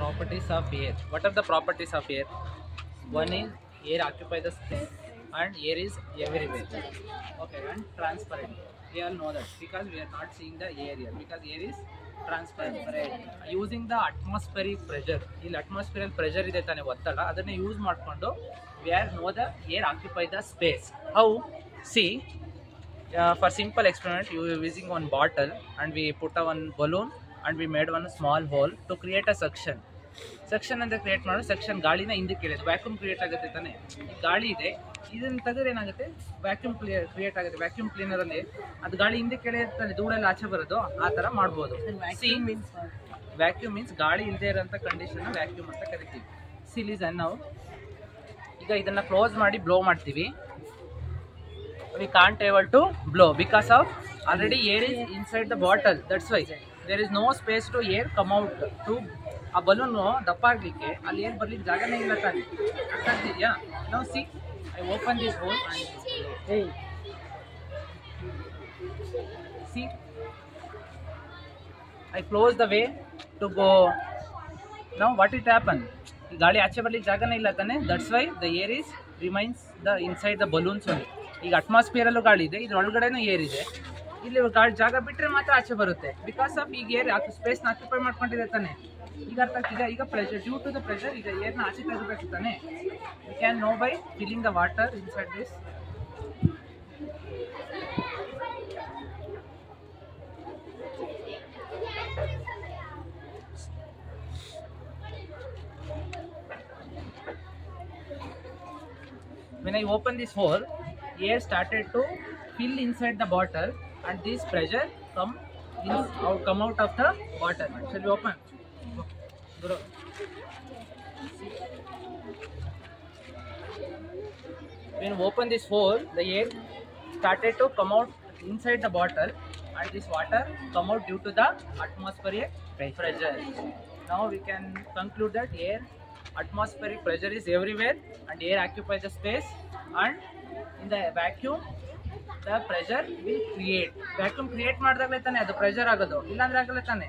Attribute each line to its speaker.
Speaker 1: Properties of air. What are the properties of air? One is air occupy the space and air is everywhere. Okay, and transparent. We all know that because we are not seeing the air here because air is transparent. Using the atmospheric pressure. ಇಲ್ಲಿ atmospheric pressure ಇದೆ ತಾನೆ ಒತ್ತಡ ಅದನ್ನ use ಮಾಡಿಕೊಂಡು we are know the air occupy the space. How? See, for simple experiment, you are using one bottle and we put a one balloon and we made one small hole to create a suction. Section ಅಂತ create ಮಾಡೋ section ಗಾಳಿನ ಹಿಂದಕ್ಕೆ ಎಳೆಯೋದು vacuum create ಆಗುತ್ತೆ ತಾನೆ. ಗಾಳಿ ಇದೆ ಇದನ್ನು ತೆಗೆದ್ರೆ ಏನಾಗುತ್ತೆ ವ್ಯಾಕ್ಯೂಮ್ ಕ್ರಿಯೇಟ್ ಆಗುತ್ತೆ. ವ್ಯಾಕ್ಯೂಮ್ ಕ್ಲೀನರ್ ಅಲ್ಲಿ ಅದು ಗಾಳಿ ಹಿಂದಕ್ಕೆ ಎಳೆಯುತ್ತೆ ಧೂಳೆಲ್ಲ ಆಚೆ ಬರೋದು ಆ ಥರ ಮಾಡ್ಬೋದು. ವ್ಯಾಕ್ಯೂಮ್ ಮೀನ್ಸ್ ಗಾಳಿ ಇಲ್ಲದೆ ಇರೋಂಥ ಕಂಡೀಷನ್ ವ್ಯಾಕ್ಯೂಮ್ ಅಂತ ಕರಿತೀವಿ. ಸಿಲೀಸನ್ ನಾವು ಈಗ ಇದನ್ನ ಕ್ಲೋಸ್ ಮಾಡಿ ಬ್ಲೋ ಮಾಡ್ತೀವಿ. we can't able to blow because of already air is inside the bottle. That's why there is no space to air come out to a balloon ದಪ್ಪ ಆಗಲಿಕ್ಕೆ ಅಲ್ಲಿ ಏರ್ ಬರ್ಲಿಕ್ಕೆ ಜಾಗನೇ ಇಲ್ಲ ತಾನೆ. ಅರ್ಥ ಆಗ್ತಿದೆಯಾ? ನಾವು C I open this hole and see I close the way to go. Now what it happen? ಗಾಳಿ ಆಚೆ ಬರ್ಲಿಕ್ಕೆ ಜಾಗನೇ ಇಲ್ಲ ತಾನೆ. That's why the air is remains the inside the balloons only. ಈಗ ಅಟ್ಮಾಸ್ಫಿಯರಲ್ಲೂ ಗಾಳಿ ಇದೆ ಇದ್ರೊಳಗಡೆನೂ ಏರ್ ಇದೆ. ಇಲ್ಲಿ ಗಾಳಿ ಜಾಗ ಬಿಟ್ಟರೆ ಮಾತ್ರ ಆಚೆ ಬರುತ್ತೆ ಬಿಕಾಸ್ ಆಫ್ ಈಗ ಏರ್ ಸ್ಪೇಸ್ನ ಆಕ್ಯುಪೈ ಮಾಡ್ಕೊಂಡಿದೆ ತಾನೆ. ಈಗ ಅರ್ಥ ಆಗ್ತಿದೆ. ಈಗ pressure due to the pressure ಈಗ ಏರ್ನ ಆಚೆ ತೆಗಿಬೇಕು ತಾನೆ. You can know by filling the water inside this. When I open this hole, air started to fill inside the bottle and this pressure come out of the bottle. Shall we open? When we open this hole, the air started to come out inside the bottle and this water come out due to the atmospheric pressure. Now we can conclude that atmospheric pressure is everywhere and air occupies the space and in the vacuum the pressure will create. Vacuum create ಮಾಡಿದಾಗಲೇ ತಾನೆ ಅದು pressure ಆಗೋದು, ಇಲ್ಲಾಂದ್ರೆ ಆಗಲ್ಲ ತಾನೆ.